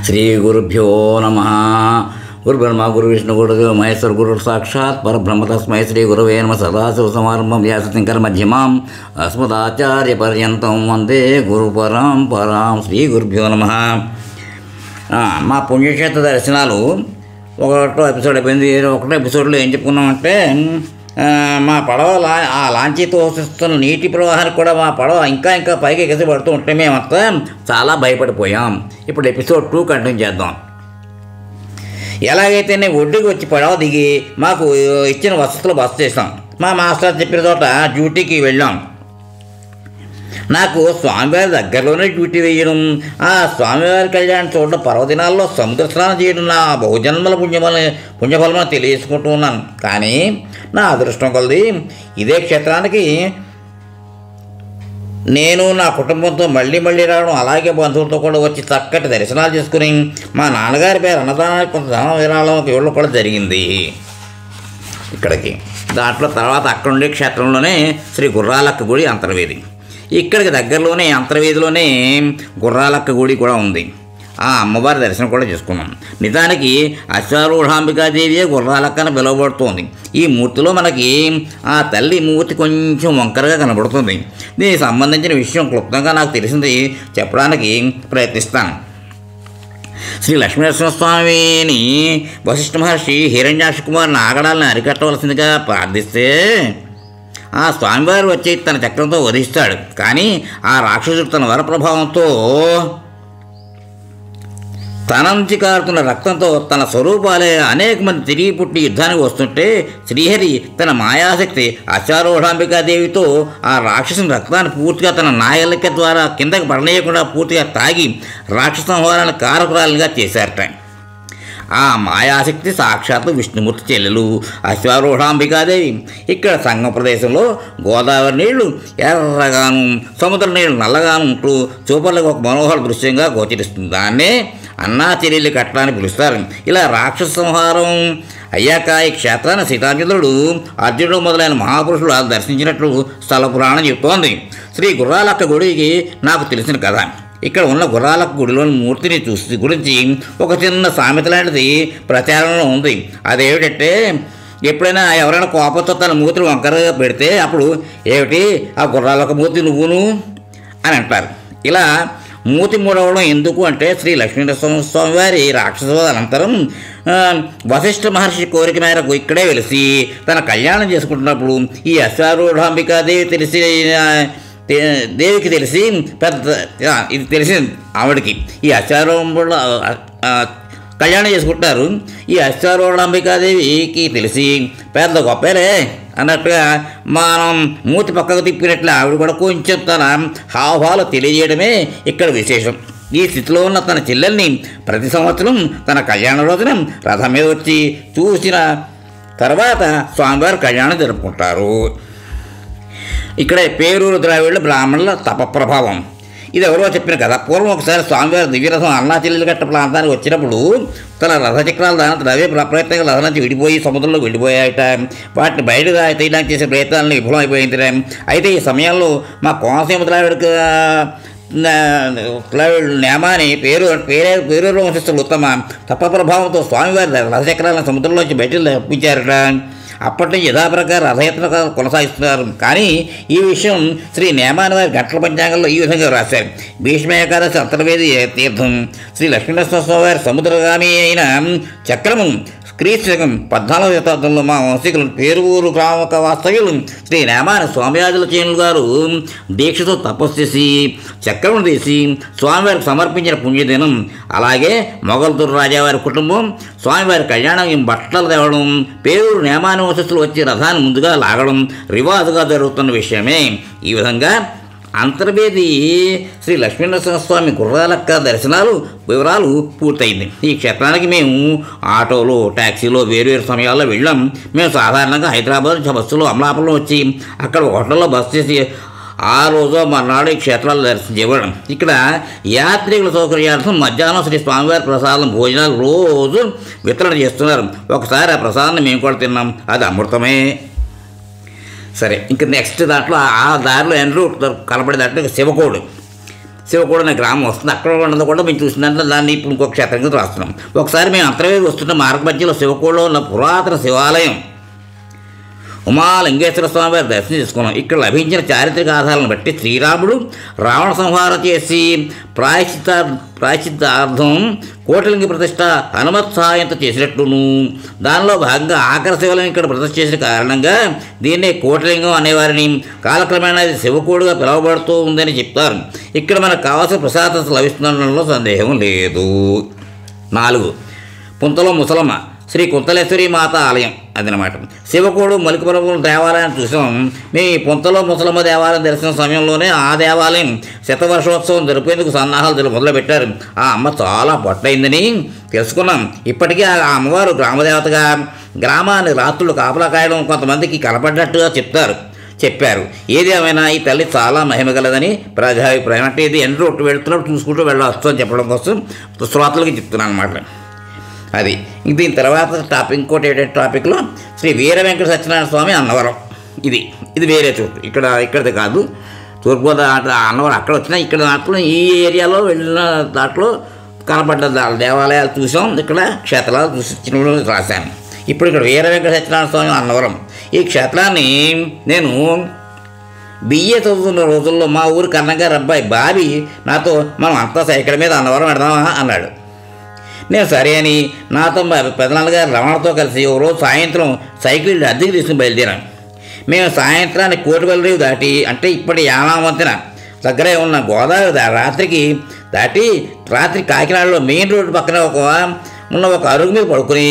శ్రీ గురుభ్యో నమ. గురు బ్రహ్మ గురు విష్ణు గురుదేవ మహేశ్వర గురు సాక్షాత్ పరబ్రహ్మ తస్మై శ్రీ గురవే నమ. సదాశివ సమారంభం వ్యాసశంకర మధ్యమాం అస్మదాచార్య పర్యంతం వందే గురు పరాం. శ్రీ గురుభ్యో నమ. మా పుణ్యక్షేత్ర దర్శనాలు ఒకటో ఎపిసోడ్ అయిపోయింది. ఒకటో ఎపిసోడ్లో ఏం చెప్పుకున్నామంటే మా పడవ ఆ లాంచీతో వస్తున్న నీటి ప్రవాహానికి కూడా మా పడవ ఇంకా పైకి ఎగసి పడుతూ ఉంటే మేమంతా చాలా భయపడిపోయాం. ఇప్పుడు ఎపిసోడ్ 2 కంటిన్యూ చేద్దాం. ఎలాగైతేనే ఒడ్డుకి వచ్చి పడవ దిగి మాకు ఇచ్చిన వసతులు బస చేసాం. మా మాస్టర్ చెప్పిన చోట డ్యూటీకి వెళ్ళాం. నాకు స్వామివారి దగ్గరలోనే డ్యూటీ వేయడం, ఆ స్వామివారి కళ్యాణం చూడడం, పర్వదినాల్లో సముద్ర స్నానం చేయడం నా బహుజన్మల పుణ్యఫలమని తెలియజేసుకుంటూ ఉన్నాను. కానీ నా అదృష్టం కొలది ఇదే క్షేత్రానికి నేను నా కుటుంబంతో మళ్ళీ రావడం, అలాగే బంధువులతో కూడా వచ్చి చక్కటి దర్శనాలు చేసుకుని మా నాన్నగారి పేరు అన్నదానానికి కొంత ధనం విరాళం ఇవ్వడం కూడా జరిగింది ఇక్కడికి. దాంట్లో తర్వాత అక్కడ ఉండే క్షేత్రంలోనే శ్రీ గుర్రాలక్క గుడి అంతర్వేది. ఇక్కడికి దగ్గరలోనే అంతర్వేదిలోనే గుర్రాలక్క గుడి కూడా ఉంది. ఆ అమ్మవారి దర్శనం కూడా చేసుకున్నాం. నిజానికి అశ్వారూఢాంబికాదేవియే గుర్రాలక్కన పిలువబడుతోంది. ఈ మూర్తిలో మనకి ఆ తల్లి మూర్తి కొంచెం వంకరగా కనబడుతుంది. దీనికి సంబంధించిన విషయం క్లుప్తంగా నాకు తెలిసింది చెప్పడానికి ప్రయత్నిస్తాను. శ్రీ లక్ష్మీనరసింహస్వామిని వశిష్ఠ మహర్షి హిరణ్యాక్ష కుమారుని ఆగడాలను అరికట్టవలసిందిగా ప్రార్థిస్తే ఆ స్వామివారు వచ్చి తన చక్రంతో వధిస్తాడు. కానీ ఆ రాక్షసుడు తన వరప్రభావంతో తన నుంచి కారుతున్న రక్తంతో తన స్వరూపాలే అనేక మంది తిరిగి పుట్టి యుద్ధానికి వస్తుంటే శ్రీహరి తన మాయాశక్తి అశ్వారూఢాంబికాదేవితో ఆ రాక్షసుని రక్తాన్ని పూర్తిగా తన నాయలిక ద్వారా కిందకి పడనీయకుండా పూర్తిగా తాగి రాక్షస సంహారాన్ని కారకురాలుగా చేశారట. ఆ మాయాశక్తి సాక్షాత్తు విష్ణుమూర్తి చెల్లెలు అశ్వారూఢాంబికాదేవి. ఇక్కడ సంగమ ప్రదేశంలో గోదావరి నీళ్లు ఎర్రగాను, సముద్ర నీళ్లు నల్లగాను ఉంటూ చూపర్లకు ఒక మనోహర దృశ్యంగా గోచరిస్తుంది. దాన్నే అన్నా చెల్లెలి కట్టడానికి పిలుస్తారు. ఇలా రాక్షస సంహారం అయ్యాక ఈ క్షేత్రాన్ని సీతాచంద్రుడు, అర్జునుడు మొదలైన మహాపురుషులు దర్శించినట్లు స్థల పురాణం చెబుతోంది. శ్రీ గుర్రాలక్క గుడికి నాకు తెలిసిన కథ. ఇక్కడ ఉన్న గుర్రాలక్క గుడిలోని మూర్తిని గురించి ఒక చిన్న సామెత లాంటిది ప్రచారంలో ఉంది. అదేమిటంటే, ఎప్పుడైనా ఎవరైనా కోపంతో తన మూర్తిని వంకరగా పెడితే అప్పుడు ఏమిటి ఆ గుర్రాలక్క మూర్తి నువ్వును అని అంటారు. ఇలా మూతి మూడవడం ఎందుకు అంటే, శ్రీ లక్ష్మీనరసింహస్వామి వారి రాక్షసవధ అనంతరం వశిష్ఠ మహర్షి కోరిక మేరకు ఇక్కడే వెలిసి తన కళ్యాణం చేసుకుంటున్నప్పుడు ఈ అశ్వారూఢాంబికాదేవి దేవికి తెలిసి ఇది తెలిసింది ఆవిడకి. ఈ అశ్వారూఢ కళ్యాణం చేసుకుంటారు. ఈ అశ్వారూఢాంబికాదేవికి తెలిసి పెద్ద గొప్పలే అన్నట్టుగా మనం మూతి పక్కకు తిప్పినట్లు ఆవిడ కూడా కొంచెం తన హావభావాలు తెలియజేయడమే ఇక్కడ విశేషం. ఈ స్థితిలో ఉన్న తన చెల్లెల్ని ప్రతి సంవత్సరం తన కళ్యాణ రోజున రథం మీద వచ్చి చూసిన తర్వాత స్వామివారి కళ్యాణం జరుపుకుంటారు. ఇక్కడ పేరూరు ద్రావిడుల బ్రాహ్మణుల తప ప్రభావం. ఇది ఎవరో చెప్పిన కదా. పూర్వం ఒకసారి స్వామివారి దివ్యరథం అన్నాచెల్లెలి గట్ట ప్రాంతానికి వచ్చినప్పుడు తన రథచక్రాలు దాని అవే ప్రయత్నంగా రథం నుంచి విడిపోయి సముద్రంలో వెళ్ళిపోయాయట. వాటిని బయట తీయడానికి చేసే ప్రయత్నాలను విఫలమైపోయింది. అయితే ఈ సమయంలో మా కోనసీమ ద్రావిడికి నేమాని పేరూరు వంశస్థులు ఉత్తమ తప ప్రభావంతో స్వామివారి రథచక్రాలను సముద్రంలోంచి బయటకు తప్పించారట. అప్పటి నుంచి యథాప్రకారం రథయాత్ర కొనసాగిస్తున్నారు. కానీ ఈ విషయం శ్రీ నేమాని వారి గంటల పంచాంగంలో ఈ విధంగా రాశారు. భీష్మ ఏకాదశి అంతర్వేది తీర్థం శ్రీ లక్ష్మీనరసింహస్వామి వారి సముద్రగామి అయిన చక్రము క్రీస్తు శకం 14వ శతాబ్దంలో మా వంశీకులు పేరూరు గ్రామక వాస్తవ్యులు శ్రీ నేమాని స్వామియాజుల చేనులు గారు దీక్షతో తపస్సు చేసి చక్రమును తీసి స్వామివారికి సమర్పించిన పుణ్యదినం. అలాగే మొగల్తూరు రాజావారి కుటుంబం స్వామివారి కళ్యాణం బట్టలు తేవడం, పేరూరు నేమాని వంశస్థులు వచ్చి రథాన్ని ముందుగా లాగడం రివాజుగా జరుగుతున్న విషయమే. ఈ విధంగా అంతర్వేది శ్రీ లక్ష్మీనరసింహస్వామి గుర్రాలక్క దర్శనాలు వివరాలు పూర్తయింది. ఈ క్షేత్రానికి మేము ఆటోలో, ట్యాక్సీలో వేరు సమయాల్లో వెళ్ళాం. మేము సాధారణంగా హైదరాబాద్ నుంచి బస్సులో అమలాపురంలో వచ్చి అక్కడ హోటల్లో బస చేసి ఆ రోజు మర్నాడు ఈ క్షేత్రాలు దర్శించేవాడు. ఇక్కడ యాత్రికుల సౌకర్యార్థం మధ్యాహ్నం శ్రీ స్వామివారి ప్రసాదం భోజనాలు రోజు వితరణ చేస్తున్నారు. ఒకసారి ఆ ప్రసాదాన్ని మేము కూడా తిన్నాం. అది అమృతమే. సరే, ఇంక నెక్స్ట్ దాంట్లో ఆ దారిలో ఎండ్రూ కనపడే దాంట్లో శివకోడు. శివకోడు అనే గ్రామం వస్తుంది. అక్కడ ఉన్నది కూడా మేము చూసినంత దాన్ని ఇప్పుడు ఇంకొక క్షేత్రం కింద రాస్తున్నాం. ఒకసారి మేము అంతర్వేది వస్తున్న మార్గ మధ్యలో శివకోడులో ఉన్న పురాతన శివాలయం ఉమాలింగేశ్వర స్వామి వారి దర్శనం చేసుకున్నాం. ఇక్కడ లభించిన చారిత్రక ఆధారాలను బట్టి శ్రీరాముడు రావణ సంహారం చేసి ప్రాయశ్చిత్తార్థం కోటిలింగ ప్రతిష్ట హనుమత్ సహాయంతో చేసినట్లును, దానిలో భాగంగా ఆఖరి శివలింగం ఇక్కడ ప్రతిష్ఠ చేసిన కారణంగా దీన్నే కోటిలింగం అనేవారిని, కాలక్రమేణా ఇది శివకోడుగా పిలువబడుతూ ఉందని చెప్తారు. ఇక్కడ మనకు కావాల్సిన ప్రసాదం లభిస్తుండడంలో సందేహం లేదు. 4. పుంతలో ముసలమ్మ శ్రీ కుంతలేశ్వరి మాత ఆలయం అదనమాట. శివకోడు మలికపురం దేవాలయాన్ని చూసాం. మీ పుంతలో ముసలమ్మ దేవాలయం దర్శనం సమయంలోనే ఆ దేవాలయం శతవర్షోత్సవం జరిపేందుకు సన్నాహాలు మొదలుపెట్టారు. ఆ అమ్మ చాలా పొట్టయిందని తెలుసుకున్నాం. ఇప్పటికీ ఆ అమ్మవారు గ్రామదేవతగా గ్రామాన్ని రాత్రులు కాపలా కాయడం కొంతమందికి కనపడ్డట్టుగా చెప్పారు. ఏది ఏమైనా ఈ తల్లి చాలా మహిమగలదని ప్రజాభిప్రాయం. అంటే ఇది ఎండ రొట్టు వెళ్తున్నప్పుడు చూసుకుంటూ వెళ్ళవచ్చు అని చెప్పడం కోసం శ్రోతలకి చెప్తున్నాను అన్నమాట. అది దీని తర్వాత ఇంకోటి ఏంటంటే టాపిక్లో శ్రీ వీర వెంకట సత్యనారాయణ స్వామి అన్నవరం. ఇది వేరే చోటు, ఇక్కడిది కాదు. తూర్పుగోదావరి అన్నవరం అక్కడ వచ్చినా ఇక్కడ దాంట్లో ఈ ఏరియాలో వెళ్ళిన దాంట్లో కనపడ్డ దేవాలయాలు చూసాం. ఇక్కడ క్షేత్రాలు చూసి రాశాను. ఇప్పుడు ఇక్కడ వీర వెంకట సత్యనారాయణ స్వామి అన్నవరం. ఈ క్షేత్రాన్ని నేను బిఏ చదువుతున్న రోజుల్లో మా ఊరు కన్నగారు అబ్బాయి బాబి నాతో మనం అంతా సైకిల్ మీద అన్నవరం పెడదామా అన్నాడు. నేను సరే అని నాతో పెదనాన్నగారు రమణతో కలిసి ఓ రోజు సాయంత్రం సైకిల్ అద్దెకి తీసుకుని బయలుదేరాను. మేము సాయంత్రాన్ని కోటిపల్లి రేవు దాటి, అంటే ఇప్పటి యానావంతెన దగ్గరే ఉన్న గోదావరి రాత్రి కాకినాడలో మెయిన్ రోడ్డు పక్కన ఉన్న ఒక అరుగు మీద పడుకుని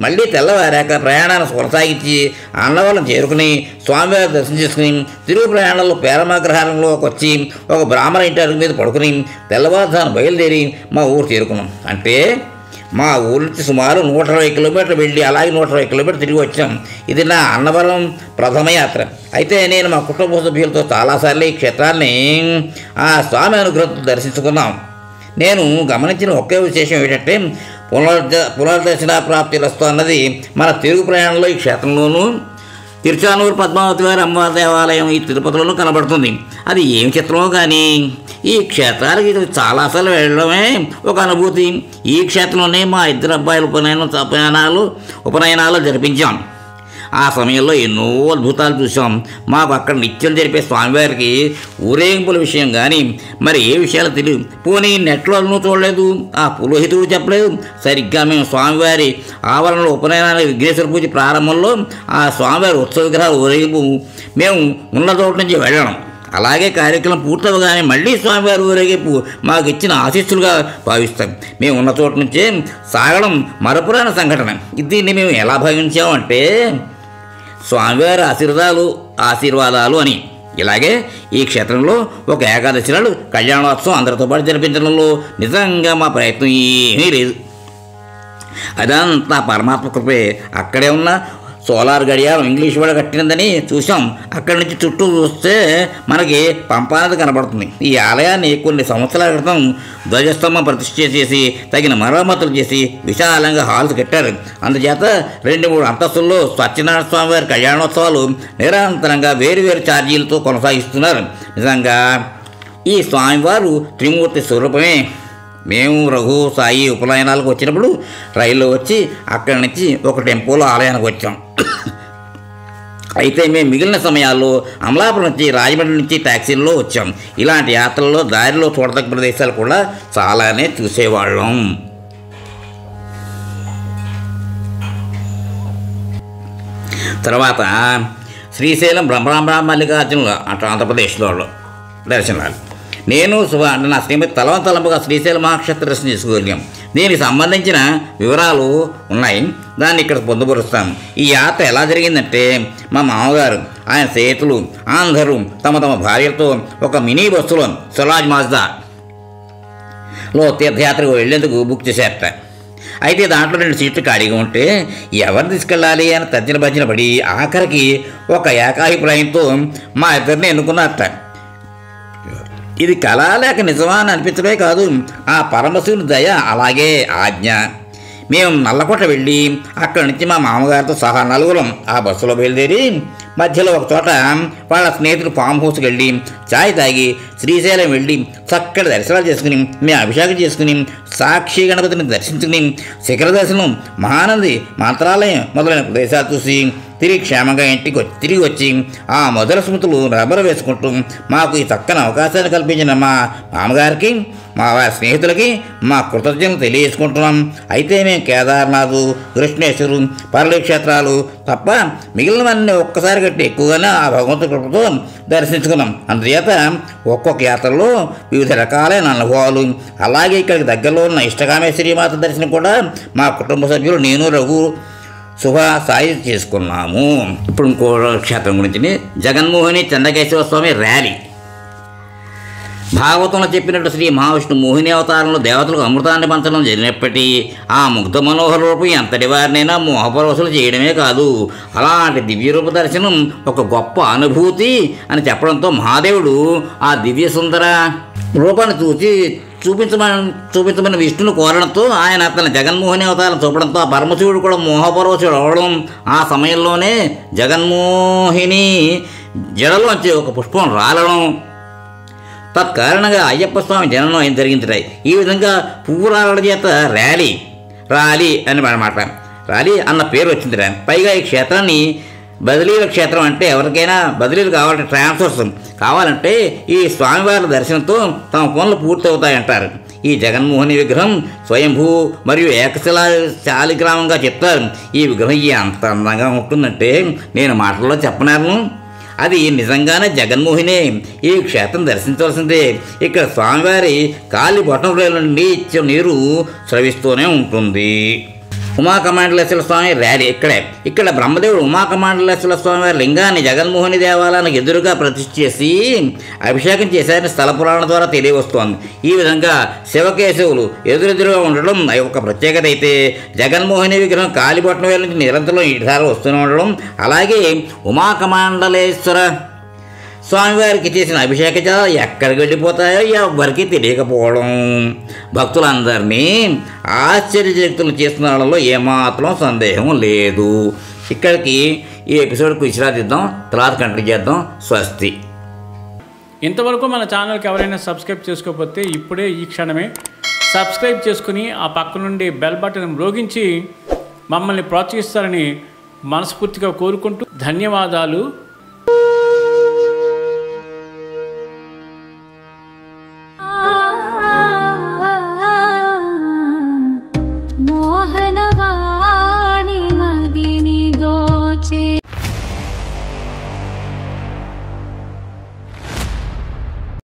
మళ్ళీ తెల్లవారాక ప్రయాణాన్ని కొనసాగించి అన్నవరం చేరుకుని స్వామివారి దర్శనం చేసుకుని తిరుగు ప్రయాణంలో పేరమాగ్రహారంలోకి వచ్చి ఒక బ్రాహ్మణ ఇంటి అరుగు మీద పడుకుని తెల్లవారుజామున బయలుదేరి మా ఊరు చేరుకున్నాం. అంటే మా ఊరు నుంచి సుమారు 120 కిలోమీటర్లు వెళ్ళి అలాగే 120 కిలోమీటర్లు తిరిగి వచ్చాం. ఇది నా అన్నవరం ప్రథమ యాత్ర. అయితే నేను మా కుటుంబ సభ్యులతో చాలాసార్లు ఈ క్షేత్రాన్ని ఆ స్వామి అనుగ్రహంతో దర్శించుకున్నాం. నేను గమనించిన ఒకే విశేషం ఏంటంటే పునర్దర్శన ప్రాప్తి రస్తు అన్నది మన తిరుగు ప్రయాణంలో ఈ క్షేత్రంలోనూ తిరుచానూరు పద్మావతి వారి అమ్మవారి దేవాలయం ఈ తిరుపతిలోనూ కనబడుతుంది. అది ఏమి చిత్రమో కానీ ఈ క్షేత్రానికి చాలాసార్లు వెళ్ళడమే ఒక అనుభూతి. ఈ క్షేత్రంలోనే మా ఇద్దరు అబ్బాయిల ఉపనయనాలు జరిపించాం. ఆ సమయంలో ఎన్నో అద్భుతాలు చూసాం. మాకు అక్కడ నిత్యం జరిపే స్వామివారికి ఊరేగింపుల విషయం కానీ మరి ఏ విషయాలు తెలియదు. పోనీ నెట్లో చూడలేదు, ఆ పురోహితుడు చెప్పలేదు. సరిగ్గా మేము స్వామివారి ఆవరణలో ఉపనయనాల విఘ్నేశ్వర పూజ ప్రారంభంలో ఆ స్వామివారి ఉత్సవ విగ్రహాల ఊరేగింపు మేము ఉన్న చోటు నుంచి వెళ్ళడం, అలాగే కార్యక్రమం పూర్తవగానే మళ్ళీ స్వామివారి ఊరేగింపు మాకు ఇచ్చిన ఆశీస్సులుగా భావిస్తాం. మేము ఉన్న చోటు నుంచే సాగడం మరపురాని సంఘటన. దీన్ని మేము ఎలా భావించామంటే స్వామివారి ఆశీర్వాదాలు అని. ఇలాగే ఈ క్షేత్రంలో ఒక ఏకాదశి నాడు కళ్యాణోత్సవం అందరితో పాటు జరిపించడంలో నిజంగా మా ప్రయత్నం ఏమీ లేదు. అదంతా పరమాత్మ కృపే. అక్కడే ఉన్న సోలార్ గడియారం ఇంగ్లీష్ వాడు కట్టినదని చూసాం. అక్కడి నుంచి చుట్టూ చూస్తే మనకి పంపానది కనబడుతుంది. ఈ ఆలయాన్ని కొన్ని సంవత్సరాల క్రితం ధ్వజస్తంభం ప్రతిష్ఠ చేసి తగిన మరమ్మతులు చేసి విశాలంగా హాల్స్ కట్టారు. అందుచేత 2-3 అంతస్తుల్లో సత్యనారాయణ స్వామి వారి కళ్యాణోత్సవాలు నిరంతరంగా వేరువేరు ఛార్జీలతో కొనసాగిస్తున్నారు. నిజంగా ఈ స్వామివారు త్రిమూర్తి స్వరూపమే. మేము రఘు సాయి ఉపనయనాలకు వచ్చినప్పుడు రైల్లో వచ్చి అక్కడి నుంచి ఒక టెంపోలో ఆలయానికి వచ్చాం. అయితే మేము మిగిలిన సమయాల్లో అమలాపురం నుంచి రాజమండ్రి నుంచి ట్యాక్సీల్లో వచ్చాం. ఇలాంటి యాత్రల్లో దారిలో చూడదగ్గ ప్రదేశాలు కూడా చాలానే చూసేవాళ్ళం. తర్వాత శ్రీశైలం బ్రహ్మరాంబ మల్లికార్జునుల అటు ఆంధ్రప్రదేశ్లో దర్శనాలు. నేను నా శ్రీమతి తలంపుగా శ్రీశైల మహాక్షేత్ర దర్శనం చేసుకోగలిగాం. దీనికి సంబంధించిన వివరాలు ఉన్నాయి, దాన్ని ఇక్కడ పొందుపరుస్తాను. ఈ యాత్ర ఎలా జరిగిందంటే మా మామగారు ఆయన స్నేహితులు అందరూ తమ భార్యలతో ఒక మినీ బస్సులో స్వరాజ్ మాజ్దాలో తీర్థయాత్రకు వెళ్లేందుకు బుక్ చేశారట. అయితే దాంట్లో 2 సీట్లు ఖాళీగా ఉంటే ఎవరు తీసుకెళ్ళాలి అని తర్జన భర్జన పడి ఆఖరికి ఒక ఏకాభిప్రాయంతో మా ఇద్దరిని ఎన్నుకున్నారట. ఇది కళ లేక నిజమా అని అనిపించడమే కాదు, ఆ పరమశివుని దయ అలాగే ఆజ్ఞ. మేము నల్లకోట వెళ్ళి అక్కడి నుంచి మా మామగారితో సహా 4 ఆ బస్సులో బయలుదేరి మధ్యలో ఒక చోట వాళ్ళ స్నేహితులు ఫామ్ హౌస్కి వెళ్ళి ఛాయ్ తాగి శ్రీశైలం వెళ్ళి చక్కటి దర్శనాలు చేసుకుని మేము అభిషేకం చేసుకుని సాక్షి గణపతిని దర్శించుకుని శిఖర దర్శనం మహానంది మంత్రాలయం మొదలైన ప్రదేశాలు చూసి తిరిగి క్షేమంగా ఇంటికి తిరిగి వచ్చి ఆ మధుర స్మృతులు రబ్బరు వేసుకుంటూ మాకు ఈ చక్కని అవకాశాన్ని కల్పించిన మా మామగారికి మా వారి స్నేహితులకి మా కృతజ్ఞతలు తెలియజేసుకుంటున్నాం. అయితే మేము కేదార్నాథ్, కృష్ణేశ్వరు, పర్వత క్షేత్రాలు తప్ప మిగిలినవన్నీ ఒక్కసారి గట్టి ఎక్కువగానే ఆ భగవంతుడి కృపతో దర్శించుకున్నాం. అందుచేత ఒక్కొక్క యాత్రలో వివిధ రకాలైన అనుభవాలు, అలాగే ఇక్కడికి దగ్గరలో ఉన్న ఇష్టకామేశ్వరి మాత దర్శనం కూడా మా కుటుంబ సభ్యులు నేను, రఘు, శుభ సాయి చేసుకున్నాము. ఇప్పుడు ఇంకో క్షేత్రం గురించి జగన్మోహిని చెన్నకేశవ స్వామి ర్యాలీ. భాగవతంలో చెప్పినట్టు శ్రీ మహావిష్ణు మోహిని అవతారంలో దేవతలకు అమృతాన్ని పంచడం జరిగినప్పటికీ ఆ ముగ్ధ మనోహర రూపం ఎంతటి వారినైనా మోహపరవశులు చేయడమే కాదు, అలాంటి దివ్యరూప దర్శనం ఒక గొప్ప అనుభూతి అని చెప్పడంతో మహాదేవుడు ఆ దివ్య సుందర రూపాన్ని చూపించమని విష్ణును కోరడంతో ఆయన తన జగన్మోహిని అవతారం చూపడంతో ఆ పరమశివుడు కూడా మోహపరవశుడు అవడం, ఆ సమయంలోనే జగన్మోహిని జడలోంచి ఒక పుష్పం రాలడం, తత్కారణంగా అయ్యప్ప స్వామి జననం ఆయన జరిగింది. ఈ విధంగా పువ్వు రాళ్ళ చేత రాలి అని మాట రాలి అన్న పేరు వచ్చింది. పైగా ఈ క్షేత్రాన్ని బదిలీల క్షేత్రం అంటే ఎవరికైనా బదిలీలు కావాలంటే ట్రాన్స్ఫర్స్ కావాలంటే ఈ స్వామివారి దర్శనంతో తమ పనులు పూర్తవుతాయంటారు. ఈ జగన్మోహిని విగ్రహం స్వయంభూ మరియు శాలిగ్రామంగా చెప్తారు. ఈ విగ్రహం ఎంత అందంగా ఉంటుందంటే నేను మాటల్లో చెప్పలేను. అది నిజంగానే జగన్మోహినే. ఈ క్షేత్రం దర్శించవలసిందే. ఇక్కడ స్వామివారి కాలి బొట్టం రేల నుండి ఇచ్చే నీరు స్రవిస్తూనే ఉంటుంది. ఉమాకమాండలేశ్వర స్వామి ర్యాలీ ఇక్కడ బ్రహ్మదేవుడు ఉమాకమాండలేశ్వర స్వామి వారి లింగాన్ని జగన్మోహిని దేవాలయానికి ఎదురుగా ప్రతిష్ఠ చేసి అభిషేకం చేశారని స్థల పురాణం ద్వారా తెలియవస్తోంది. ఈ విధంగా శివకేశవులు ఎదురెదురుగా ఉండడం ఒక ప్రత్యేకత. అయితే జగన్మోహిని విగ్రహం కాలిబొట్టం వేల నుంచి నిరంతరం నీటిధార వస్తూనే ఉండడం, అలాగే ఉమాకమాండలేశ్వర స్వామివారికి చేసిన అభిషేక జలాలు ఎక్కడికి వెళ్ళిపోతాయో ఎవ్వరికీ తెలియకపోవడం భక్తులందరినీ ఆశ్చర్యచకితులు చేస్తున్న వాళ్ళలో ఏమాత్రం సందేహం లేదు. ఇక్కడికి ఈ ఎపిసోడ్కు విశ్రాదిద్దాం, తర్వాత కంటిన్యూ చేద్దాం. స్వస్తి. ఇంతవరకు మన ఛానల్కి ఎవరైనా సబ్స్క్రైబ్ చేసుకోకపోతే ఇప్పుడే ఈ క్షణమే సబ్స్క్రైబ్ చేసుకుని ఆ పక్క నుండి బెల్ బటన్ మ్రోగించి మమ్మల్ని ప్రోత్సహిస్తారని మనస్ఫూర్తిగా కోరుకుంటూ ధన్యవాదాలు.